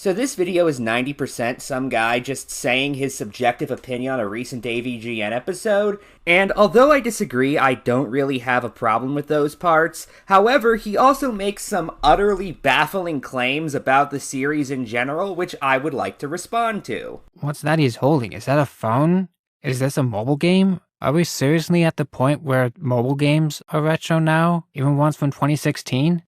So this video is 90% some guy just saying his subjective opinion on a recent AVGN episode, and although I disagree, I don't really have a problem with those parts. However, he also makes some utterly baffling claims about the series in general, which I would like to respond to. What's that he's holding? Is that a phone? Is this a mobile game? Are we seriously at the point where mobile games are retro now? Even ones from 2016?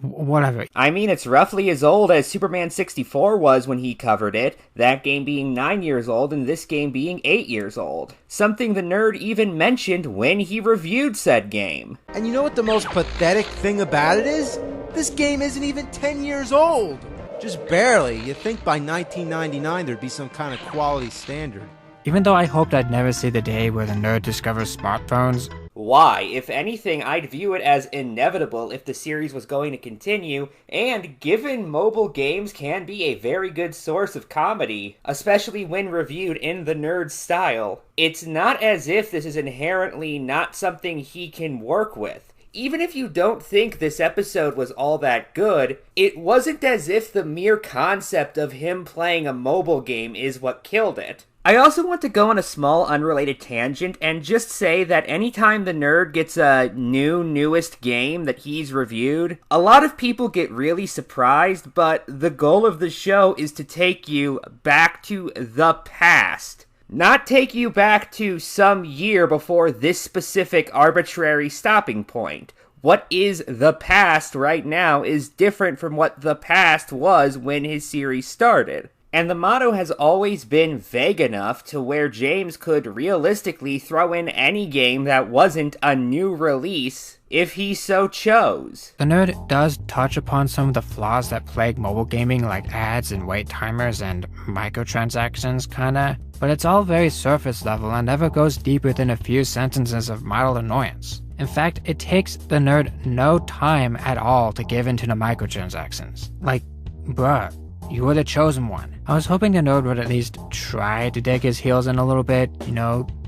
Whatever. I mean, it's roughly as old as Superman 64 was when he covered it, that game being 9 years old and this game being 8 years old. Something the nerd even mentioned when he reviewed said game. And you know what the most pathetic thing about it is? This game isn't even 10 years old. Just barely. You'd think by 1999 there'd be some kind of quality standard. Even though I hoped I'd never see the day where the nerd discovers smartphones. Why? If anything, I'd view it as inevitable if the series was going to continue, and given mobile games can be a very good source of comedy, especially when reviewed in the nerd style, it's not as if this is inherently not something he can work with. Even if you don't think this episode was all that good, it wasn't as if the mere concept of him playing a mobile game is what killed it. I also want to go on a small unrelated tangent and just say that anytime the nerd gets a newest game that he's reviewed, a lot of people get really surprised, but the goal of the show is to take you back to the past. Not take you back to some year before this specific arbitrary stopping point. What is the past right now is different from what the past was when his series started. And the motto has always been vague enough to where James could realistically throw in any game that wasn't a new release if he so chose. The nerd does touch upon some of the flaws that plague mobile gaming, like ads and wait timers and microtransactions kinda, but it's all very surface level and never goes deeper than a few sentences of mild annoyance. In fact, it takes the nerd no time at all to give into the microtransactions. Like, bruh, you were the chosen one. I was hoping the nerd would at least try to dig his heels in a little bit,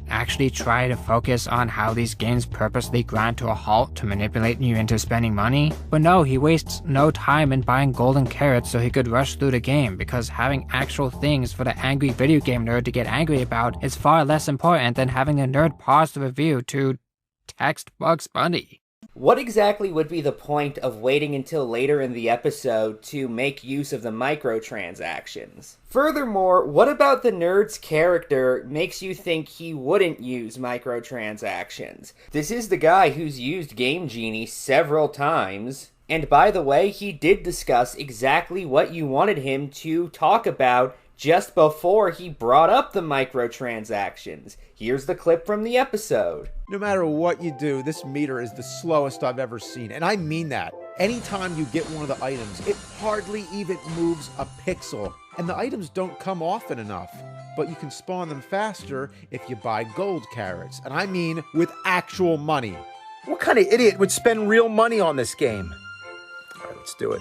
actually try to focus on how these games purposely grind to a halt to manipulate you into spending money. But no, he wastes no time in buying golden carrots so he could rush through the game, because having actual things for the angry video game nerd to get angry about is far less important than having the nerd pause the review to text Bugs Bunny. What exactly would be the point of waiting until later in the episode to make use of the microtransactions? Furthermore, what about the nerd's character makes you think he wouldn't use microtransactions? This is the guy who's used Game Genie several times. And by the way, he did discuss exactly what you wanted him to talk about just before he brought up the microtransactions. Here's the clip from the episode. No matter what you do, this meter is the slowest I've ever seen. And I mean that. Anytime you get one of the items, it hardly even moves a pixel. And the items don't come often enough. But you can spawn them faster if you buy gold carrots. And I mean with actual money. What kind of idiot would spend real money on this game? All right, let's do it.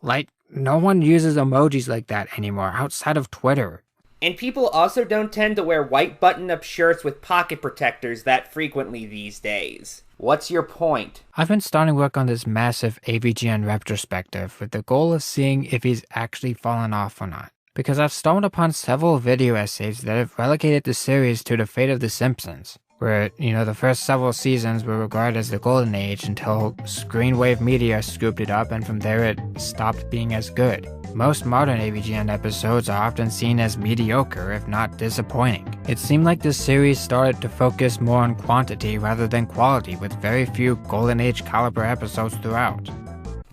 Like, no one uses emojis like that anymore outside of Twitter. And people also don't tend to wear white button-up shirts with pocket protectors that frequently these days. What's your point? I've been starting work on this massive AVGN retrospective with the goal of seeing if he's actually fallen off or not. Because I've stumbled upon several video essays that have relegated the series to the fate of The Simpsons, where, the first several seasons were regarded as the golden age until Screenwave Media scooped it up, and from there it stopped being as good. Most modern AVGN episodes are often seen as mediocre, if not disappointing. It seemed like this series started to focus more on quantity rather than quality, with very few golden age caliber episodes throughout.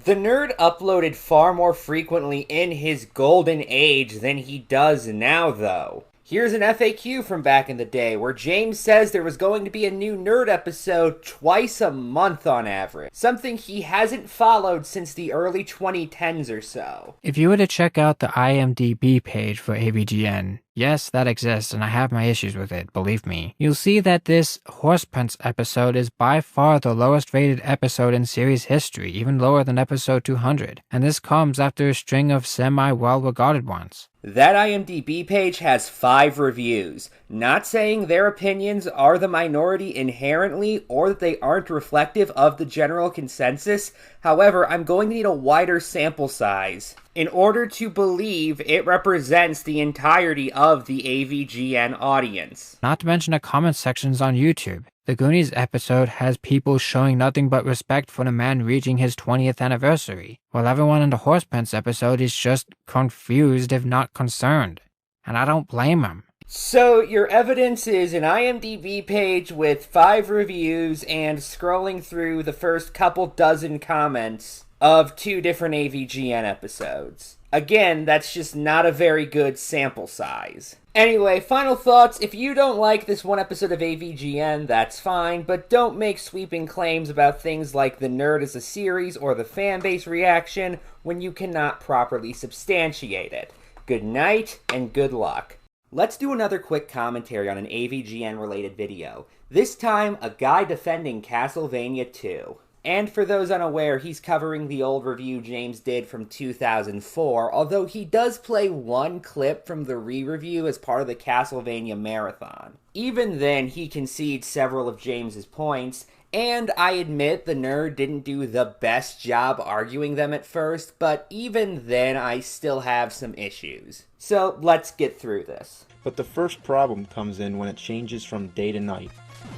The nerd uploaded far more frequently in his golden age than he does now, though. Here's an FAQ from back in the day where James says there was going to be a new nerd episode twice a month on average. Something he hasn't followed since the early 2010s or so. If you were to check out the IMDb page for AVGN, yes, that exists, and I have my issues with it, believe me. You'll see that this Horse Prince episode is by far the lowest rated episode in series history, even lower than episode 200. And this comes after a string of semi-well-regarded ones. That IMDb page has 5 reviews, not saying their opinions are the minority inherently or that they aren't reflective of the general consensus. However, I'm going to need a wider sample size in order to believe it represents the entirety of the AVGN audience. Not to mention the comment sections on YouTube. The Goonies episode has people showing nothing but respect for the man reaching his 20th anniversary, while everyone in the Horse Pence episode is just confused if not concerned. And I don't blame them. So your evidence is an IMDb page with 5 reviews and scrolling through the first couple dozen comments of 2 different AVGN episodes. Again, that's just not a very good sample size. Anyway, final thoughts. If you don't like this one episode of AVGN, that's fine, but don't make sweeping claims about things like the nerd as a series or the fanbase reaction when you cannot properly substantiate it. Good night, and good luck. Let's do another quick commentary on an AVGN-related video. This time, a guy defending Castlevania 2. And for those unaware, he's covering the old review James did from 2004, although he does play one clip from the re-review as part of the Castlevania marathon. Even then, he concedes several of James's points, and I admit the nerd didn't do the best job arguing them at first, but even then I still have some issues. So let's get through this. But the first problem comes in when it changes from day to night.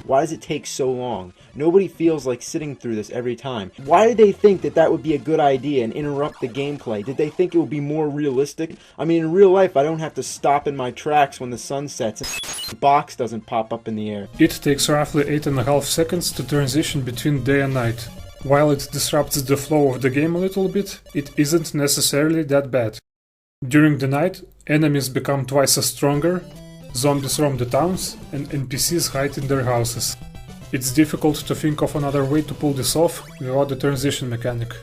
Why does it take so long? Nobody feels like sitting through this every time. Why did they think that that would be a good idea and interrupt the gameplay? Did they think it would be more realistic? I mean, in real life, I don't have to stop in my tracks when the sun sets and the box doesn't pop up in the air. It takes roughly 8.5 seconds to transition between day and night. While it disrupts the flow of the game a little bit, it isn't necessarily that bad. During the night, enemies become twice as stronger, zombies roam the towns, and NPCs hide in their houses. It's difficult to think of another way to pull this off without the transition mechanic.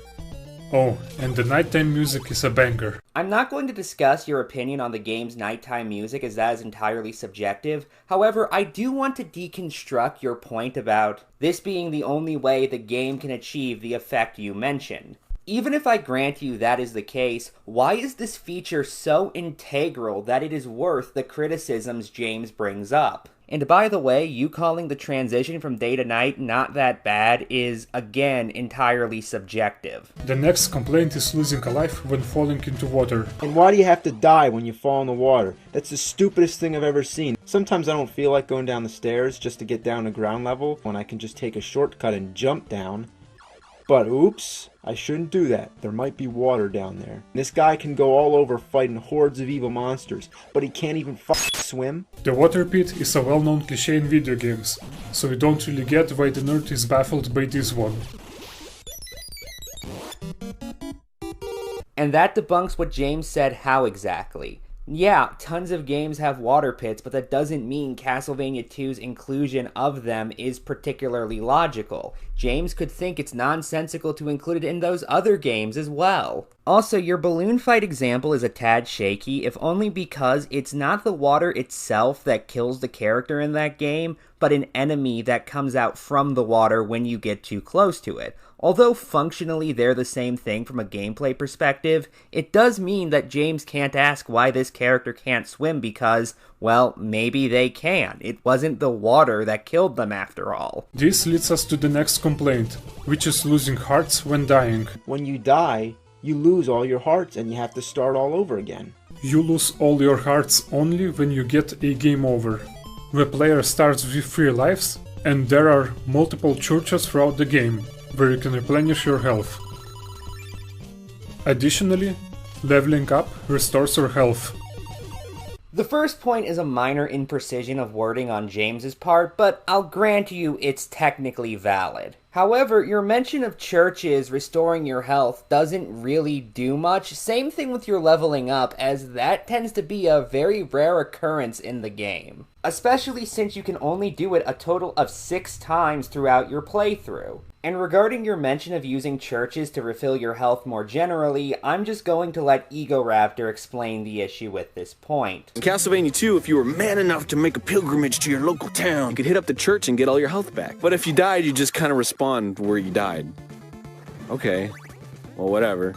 Oh, and the nighttime music is a banger. I'm not going to discuss your opinion on the game's nighttime music as that is entirely subjective. However, I do want to deconstruct your point about this being the only way the game can achieve the effect you mentioned. Even if I grant you that is the case, why is this feature so integral that it is worth the criticisms James brings up? And by the way, you calling the transition from day to night not that bad is, again, entirely subjective. The next complaint is losing a life when falling into water. And why do you have to die when you fall in the water? That's the stupidest thing I've ever seen. Sometimes I don't feel like going down the stairs just to get down to ground level when I can just take a shortcut and jump down. But oops, I shouldn't do that. There might be water down there. This guy can go all over fighting hordes of evil monsters, but he can't even swim. The water pit is a well-known cliché in video games, so we don't really get why the nerd is baffled by this one. And that debunks what James said how exactly. Yeah, tons of games have water pits, but that doesn't mean Castlevania 2's inclusion of them is particularly logical. James could think it's nonsensical to include it in those other games as well. Also, your balloon fight example is a tad shaky, if only because it's not the water itself that kills the character in that game, but an enemy that comes out from the water when you get too close to it. Although functionally they're the same thing from a gameplay perspective, it does mean that James can't ask why this character can't swim because, well, maybe they can. It wasn't the water that killed them after all. This leads us to the next complaint, which is losing hearts when dying. When you die, you lose all your hearts and you have to start all over again. You lose all your hearts only when you get a game over. The player starts with 3 lives, and there are multiple churches throughout the game, where you can replenish your health. Additionally, leveling up restores your health. The first point is a minor imprecision of wording on James's part, but I'll grant you it's technically valid. However, your mention of churches restoring your health doesn't really do much. Same thing with your leveling up, as that tends to be a very rare occurrence in the game. Especially since you can only do it a total of 6 times throughout your playthrough. And regarding your mention of using churches to refill your health more generally, I'm just going to let Ego Raptor explain the issue with this point. In Castlevania 2, if you were man enough to make a pilgrimage to your local town, you could hit up the church and get all your health back. But if you died, you just kind of respawn where you died. Okay, well, whatever.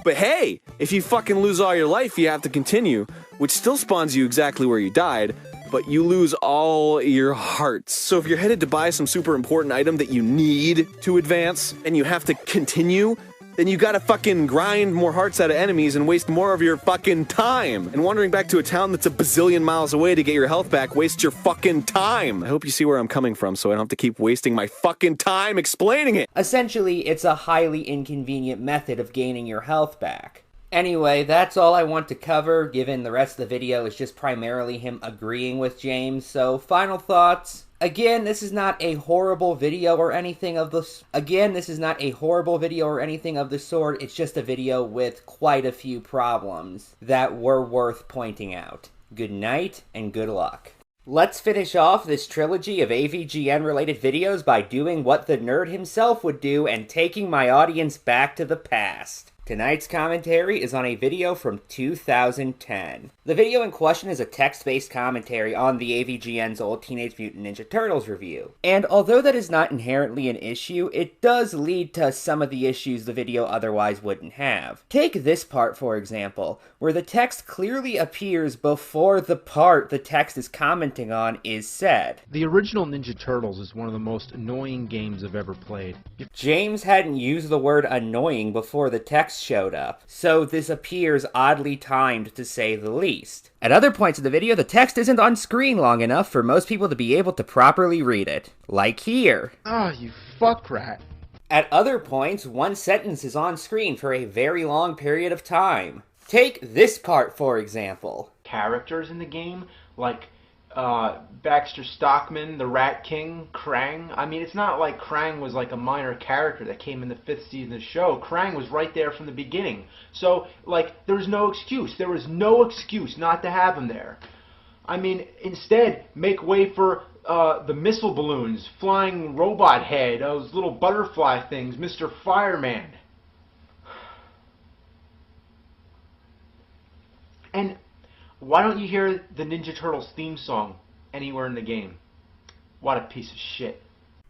But hey, if you fucking lose all your life, you have to continue, which still spawns you exactly where you died, but you lose all your hearts. So if you're headed to buy some super important item that you need to advance, and you have to continue, then you gotta fucking grind more hearts out of enemies and waste more of your fucking time. And wandering back to a town that's a bazillion miles away to get your health back wastes your fucking time. I hope you see where I'm coming from so I don't have to keep wasting my fucking time explaining it. Essentially, it's a highly inconvenient method of gaining your health back. Anyway, that's all I want to cover, given the rest of the video is just primarily him agreeing with James, so final thoughts. Again, this is not a horrible video or anything of the sort, it's just a video with quite a few problems that were worth pointing out. Good night, and good luck. Let's finish off this trilogy of AVGN related videos by doing what the nerd himself would do and taking my audience back to the past. Tonight's commentary is on a video from 2010. The video in question is a text-based commentary on the AVGN's old Teenage Mutant Ninja Turtles review. And although that is not inherently an issue, it does lead to some of the issues the video otherwise wouldn't have. Take this part, for example, where the text clearly appears before the part the text is commenting on is said. The original Ninja Turtles is one of the most annoying games I've ever played. James hadn't used the word annoying before the text showed up, so this appears oddly timed to say the least. At other points of the video, the text isn't on screen long enough for most people to be able to properly read it. Like here. Ah, you fuck rat. At other points, one sentence is on screen for a very long period of time. Take this part, for example. Characters in the game, like Baxter Stockman, the Rat King, Krang. I mean, it's not like Krang was like a minor character that came in the 5th season of the show. Krang was right there from the beginning. So, like, there was no excuse. There was no excuse not to have him there. I mean, instead, make way for the missile balloons, flying robot head, those little butterfly things, Mr. Fireman. And why don't you hear the Ninja Turtles theme song anywhere in the game? What a piece of shit.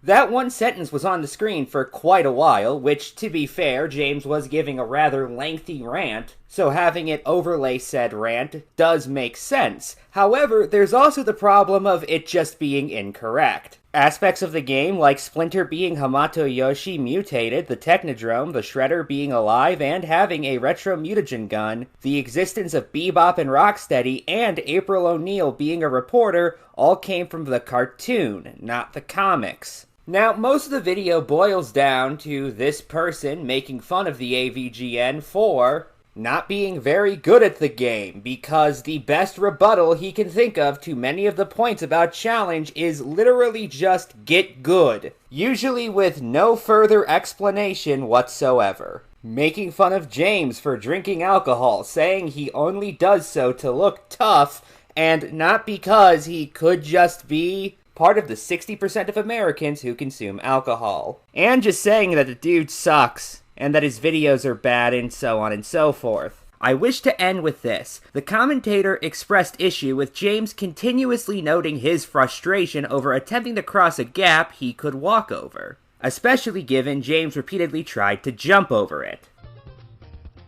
That one sentence was on the screen for quite a while, which, to be fair, James was giving a rather lengthy rant, so having it overlay said rant does make sense. However, there's also the problem of it just being incorrect. Aspects of the game, like Splinter being Hamato Yoshi mutated, the Technodrome, the Shredder being alive and having a retro mutagen gun, the existence of Bebop and Rocksteady, and April O'Neil being a reporter, all came from the cartoon, not the comics. Now, most of the video boils down to this person making fun of the AVGN for not being very good at the game, because the best rebuttal he can think of to many of the points about challenge is literally just get good, usually with no further explanation whatsoever. Making fun of James for drinking alcohol, saying he only does so to look tough, and not because he could just be part of the 60% of Americans who consume alcohol. And just saying that the dude sucks, and that his videos are bad, and so on and so forth. I wish to end with this. The commentator expressed issue with James continuously noting his frustration over attempting to cross a gap he could walk over, especially given James repeatedly tried to jump over it.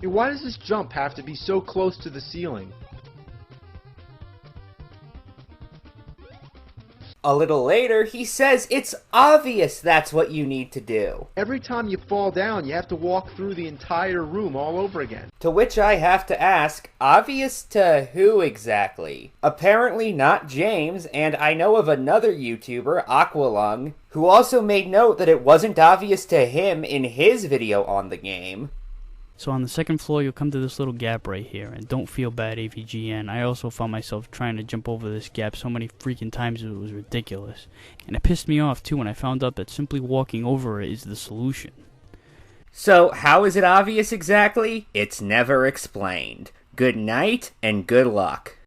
Why does this jump have to be so close to the ceiling? A little later, he says it's obvious that's what you need to do. Every time you fall down, you have to walk through the entire room all over again. To which I have to ask, obvious to who exactly? Apparently not James, and I know of another YouTuber, Aqualung, who also made note that it wasn't obvious to him in his video on the game. So on the second floor, you'll come to this little gap right here, and don't feel bad, AVGN. I also found myself trying to jump over this gap so many freaking times it was ridiculous. And it pissed me off, too, when I found out that simply walking over it is the solution. So, how is it obvious exactly? It's never explained. Good night, and good luck.